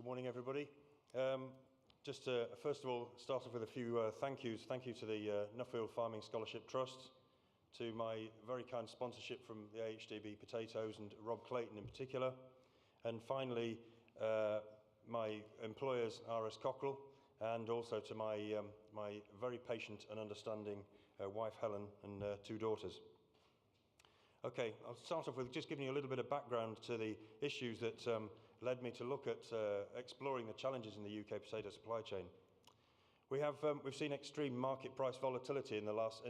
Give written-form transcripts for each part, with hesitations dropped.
Good morning, everybody. Just first of all, start off with a few thank yous. Thank you to the Nuffield Farming Scholarship Trust, to my very kind sponsorship from the AHDB Potatoes and Rob Clayton in particular, and finally my employers RS Cockrell, and also to my my very patient and understanding wife Helen and two daughters. Okay, I'll start off with just giving you a little bit of background to the issues that led me to look at exploring the challenges in the UK potato supply chain. We've seen extreme market price volatility in the last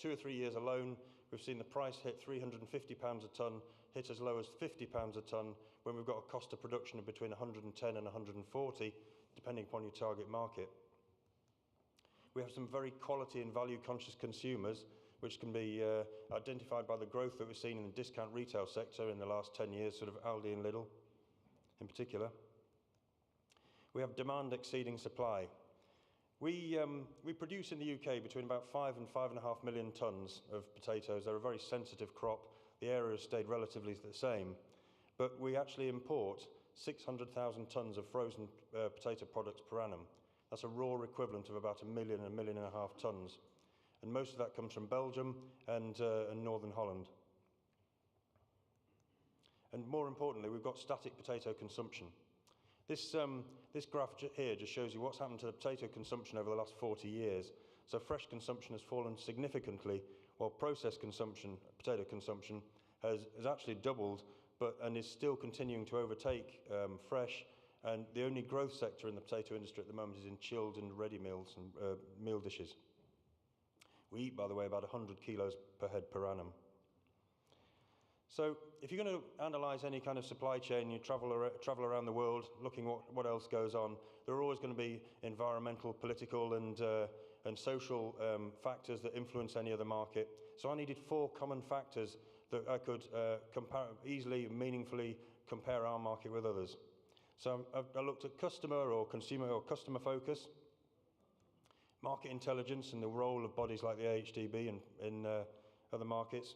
2 or 3 years alone. We've seen the price hit £350 a tonne, hit as low as £50 a tonne, when we've got a cost of production of between 110 and 140, depending upon your target market. We have some very quality and value conscious consumers, which can be identified by the growth that we've seen in the discount retail sector in the last 10 years, sort of Aldi and Lidl in particular. We have demand exceeding supply. We produce in the UK between about 5 and 5.5 million tonnes of potatoes. They're a very sensitive crop. The area has stayed relatively the same, but we actually import 600,000 tonnes of frozen potato products per annum. That's a raw equivalent of about 1 million and 1.5 million tonnes. And most of that comes from Belgium and Northern Holland. And more importantly, we've got static potato consumption. This graph here just shows you what's happened to the potato consumption over the last 40 years. So fresh consumption has fallen significantly, while processed consumption, potato consumption, has actually doubled, and is still continuing to overtake fresh. And the only growth sector in the potato industry at the moment is in chilled and ready meals and meal dishes. We eat, by the way, about 100 kilos per head per annum. So if you're going to analyse any kind of supply chain, you travel around the world looking what else goes on, there are always going to be environmental, political and social factors that influence any other market. So I needed 4 common factors that I could easily and meaningfully compare our market with others. So I looked at customer or consumer or customer focus, market intelligence and the role of bodies like the AHDB and in other markets,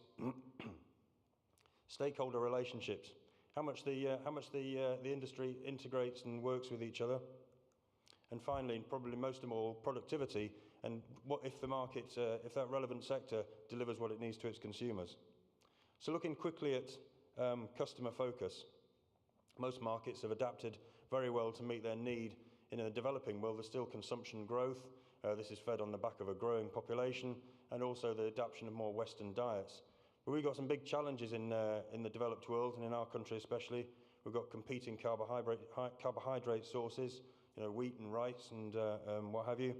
stakeholder relationships, how much the industry integrates and works with each other, and finally, and probably most of all, productivity and what if the market, if that relevant sector delivers what it needs to its consumers. So looking quickly at customer focus, most markets have adapted very well to meet their need. In a developing world, there's still consumption growth. This is fed on the back of a growing population and also the adoption of more Western diets. But we've got some big challenges in the developed world, and in our country especially. We've got competing carbohydrate sources, wheat and rice and what have you,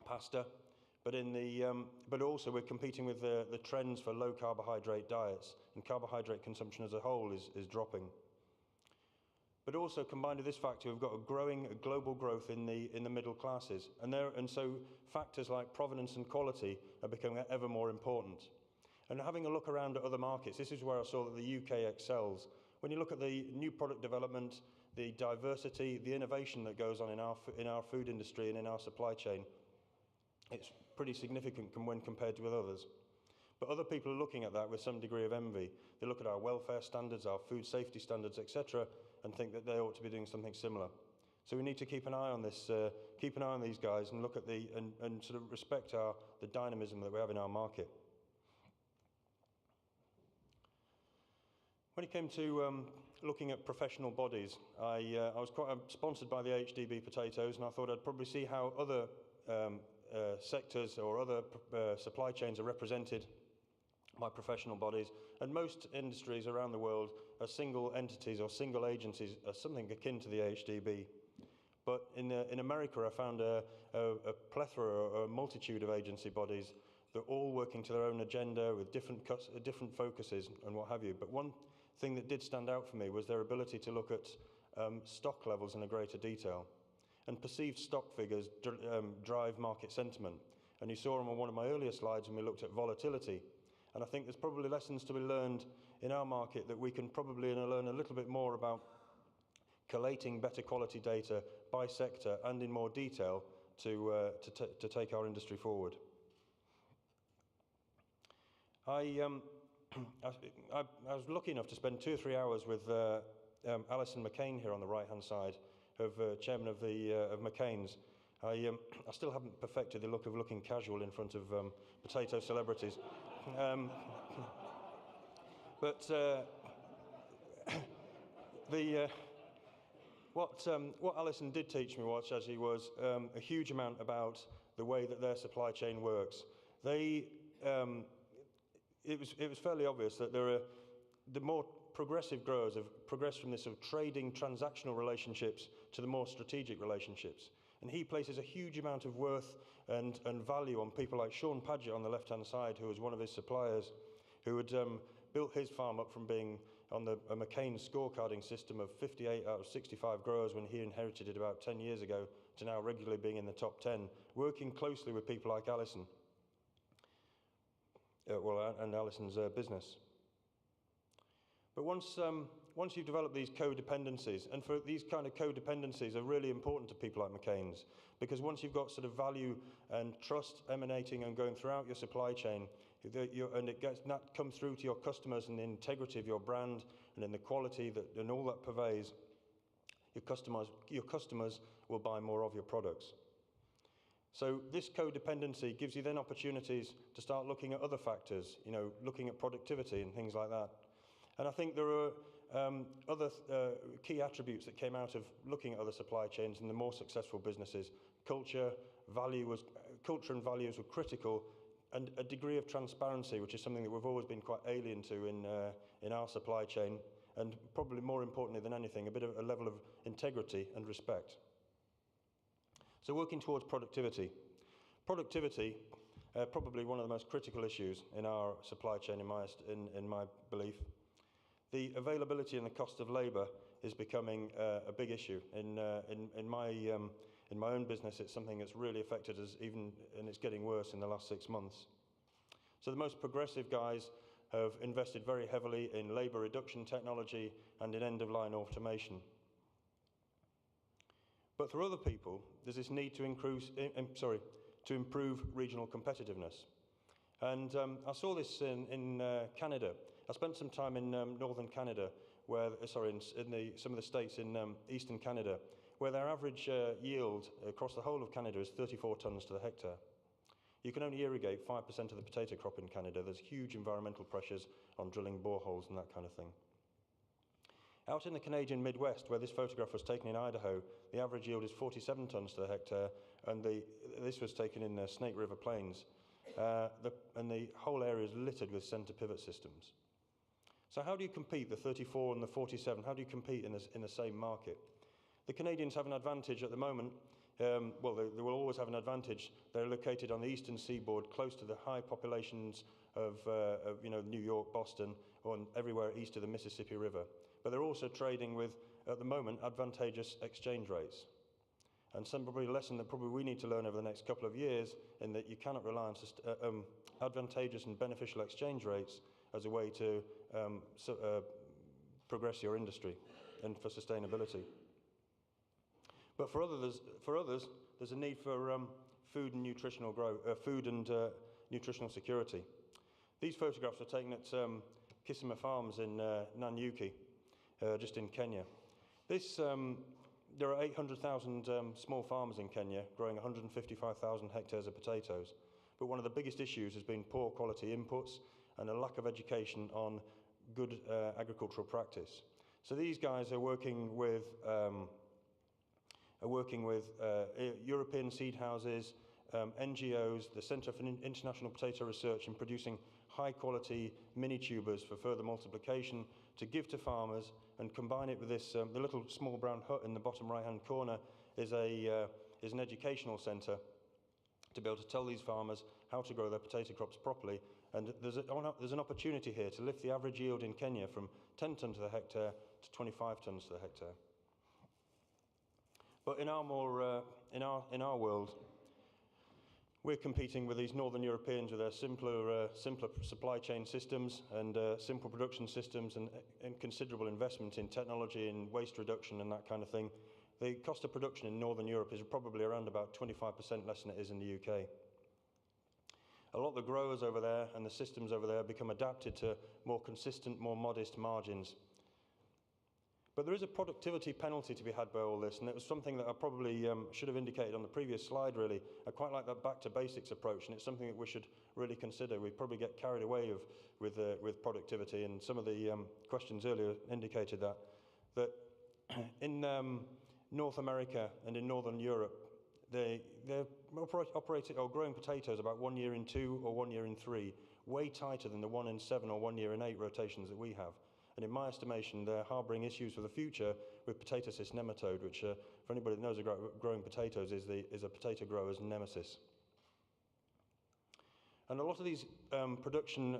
pasta. But also we're competing with the trends for low carbohydrate diets, and carbohydrate consumption as a whole is dropping. But also combined with this factor, we've got a growing global growth in the middle classes, and so factors like provenance and quality are becoming ever more important. And having a look around at other markets, this is where I saw that the UK excels. When you look at the new product development, the diversity, the innovation that goes on in our food industry and in our supply chain, it's pretty significant when compared with others. But other people are looking at that with some degree of envy. They look at our welfare standards, our food safety standards, etc., and think that they ought to be doing something similar. So we need to keep an eye on this, keep an eye on these guys, and look at and sort of respect the dynamism that we have in our market. When it came to looking at professional bodies, I was quite sponsored by the AHDB Potatoes, and I thought I'd probably see how other sectors or other supply chains are represented by professional bodies. And most industries around the world are single entities or single agencies, something akin to the AHDB. But in America, I found a plethora or a multitude of agency bodies that are all working to their own agenda with different focuses and what have you. But one thing that did stand out for me was their ability to look at stock levels in a greater detail. And perceived stock figures drive market sentiment. And you saw them on one of my earlier slides when we looked at volatility. And I think there's probably lessons to be learned in our market that we can probably learn a little bit more about collating better quality data by sector and in more detail to take our industry forward. I was lucky enough to spend 2 or 3 hours with Alison McCain here on the right-hand side, chairman of McCain's. I still haven't perfected the look of looking casual in front of potato celebrities. But what Alison did teach me was a huge amount about the way that their supply chain works. It was fairly obvious that the more progressive growers have progressed from this sort of trading transactional relationships to the more strategic relationships. And he places a huge amount of worth and value on people like Sean Padgett on the left-hand side, who was one of his suppliers, who had built his farm up from being on a McCain scorecarding system of 58 out of 65 growers when he inherited it about 10 years ago, to now regularly being in the top 10, working closely with people like Alison. And Alison's business. But once you've developed these codependencies, and for these kind of codependencies are really important to people like McCain's, because once you've got sort of value and trust emanating and going throughout your supply chain, and that comes through to your customers and the integrity of your brand and in the quality and all that pervades, your customers will buy more of your products. So this codependency gives you then opportunities to start looking at other factors, looking at productivity and things like that. And I think there are other key attributes that came out of looking at other supply chains and the more successful businesses. Culture and values were critical, and a degree of transparency, which is something that we've always been quite alien to in our supply chain, and probably more importantly than anything, a bit of a level of integrity and respect. So working towards productivity. Productivity, probably one of the most critical issues in our supply chain, in my belief. The availability and the cost of labour is becoming a big issue. In my own business, it's something that's really affected us, and it's getting worse in the last 6 months. So the most progressive guys have invested very heavily in labour reduction technology and in end-of-line automation. But for other people, there's this need to improve regional competitiveness. And I saw this in Canada. I spent some time in northern Canada, in some of the states in eastern Canada, where their average yield across the whole of Canada is 34 tonnes to the hectare. You can only irrigate 5% of the potato crop in Canada. There's huge environmental pressures on drilling boreholes and that kind of thing. Out in the Canadian Midwest, where this photograph was taken in Idaho, the average yield is 47 tonnes to the hectare, and this was taken in the Snake River Plains. And the whole area is littered with centre pivot systems. So how do you compete, the 34 and the 47, how do you compete in the same market? The Canadians have an advantage at the moment. They will always have an advantage. They're located on the eastern seaboard, close to the high populations of New York, Boston, or everywhere east of the Mississippi River. But they're also trading with, at the moment, advantageous exchange rates. And some probably lesson that probably we need to learn over the next couple of years, in that you cannot rely on advantageous and beneficial exchange rates as a way to progress your industry and for sustainability. But for others, there's a need for food and nutritional nutritional security. These photographs were taken at Kisima Farms in Nanyuki, just in Kenya. There are 800,000 small farmers in Kenya growing 155,000 hectares of potatoes. But one of the biggest issues has been poor quality inputs and a lack of education on good agricultural practice. So these guys are working with European seed houses, NGOs, the Centre for International Potato Research, in producing high-quality mini-tubers for further multiplication to give to farmers, and combine it with this. The little small brown hut in the bottom right-hand corner is an educational centre to be able to tell these farmers how to grow their potato crops properly. And there's an opportunity here to lift the average yield in Kenya from 10 tonnes to the hectare to 25 tonnes to the hectare. But in our world, we're competing with these northern Europeans with their simpler supply chain systems and simple production systems and considerable investment in technology and waste reduction and that kind of thing. The cost of production in northern Europe is probably around about 25% less than it is in the UK. A lot of the growers over there and the systems over there become adapted to more consistent, more modest margins. But there is a productivity penalty to be had by all this, and it was something that I probably should have indicated on the previous slide, really. I quite like that back-to-basics approach, and it's something that we should really consider. We probably get carried away with productivity, and some of the questions earlier indicated that in North America and in Northern Europe, they're operating or growing potatoes about 1 year in 2 or 1 year in 3, way tighter than the 1 in 7 or 1 year in 8 rotations that we have. And in my estimation, they're harbouring issues for the future with potato cyst nematode, which, for anybody that knows about growing potatoes, is a potato grower's nemesis. And a lot of these production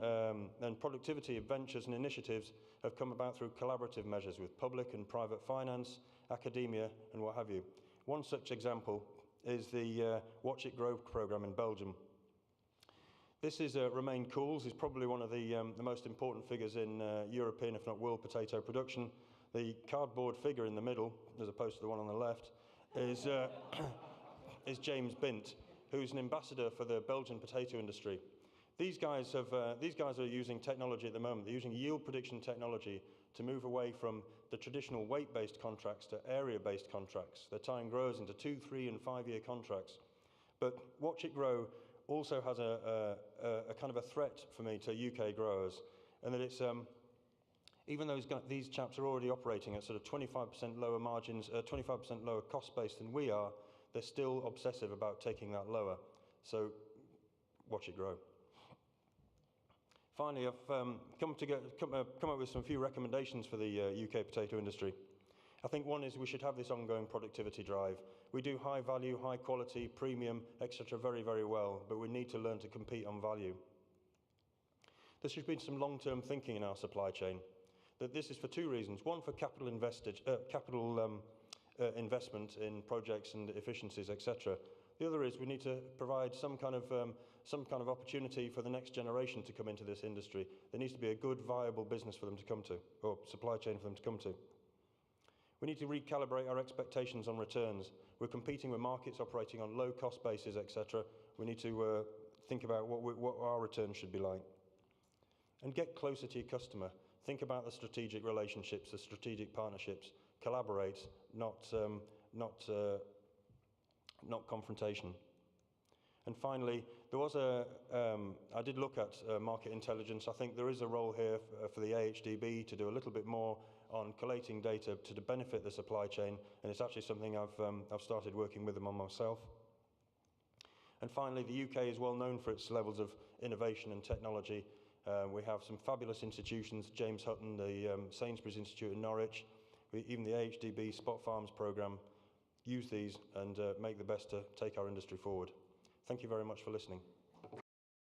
and productivity ventures and initiatives have come about through collaborative measures with public and private finance, academia, and what have you. One such example is the Watch It Grow programme in Belgium. This is Romain Cools. He's probably one of the most important figures in European, if not world, potato production. The cardboard figure in the middle, as opposed to the one on the left, is, is James Bint, who's an ambassador for the Belgian potato industry. These guys are using technology at the moment. They're using yield prediction technology to move away from the traditional weight-based contracts to area-based contracts. They're tying growers into 2, 3, and 5-year contracts. But Watch It Grow also has a kind of a threat for me to UK growers, and that it's even though these chaps are already operating at sort of 25% lower margins, 25% lower cost base than we are, they're still obsessive about taking that lower. So watch it grow. Finally, I've come up with some few recommendations for the UK potato industry. I think one is we should have this ongoing productivity drive. We do high value, high quality, premium, etc. very, very well, but we need to learn to compete on value. There should be some long-term thinking in our supply chain. That this is for 2 reasons. One, for capital investment in projects and efficiencies, etc. The other is we need to provide some kind of opportunity for the next generation to come into this industry. There needs to be a good, viable business for them to come to, or supply chain for them to come to. We need to recalibrate our expectations on returns. We're competing with markets operating on low-cost bases, etc. We need to think about what our returns should be like. And get closer to your customer. Think about the strategic relationships, the strategic partnerships. Collaborate, not confrontation. And finally, there was I did look at market intelligence. I think there is a role here for the AHDB to do a little bit more on collating data to benefit the supply chain, and it's actually something I've started working with them on myself. And finally, the UK is well known for its levels of innovation and technology. We have some fabulous institutions, James Hutton, the Sainsbury's Institute in Norwich, even the AHDB Spot Farms programme. Use these and make the best to take our industry forward. Thank you very much for listening.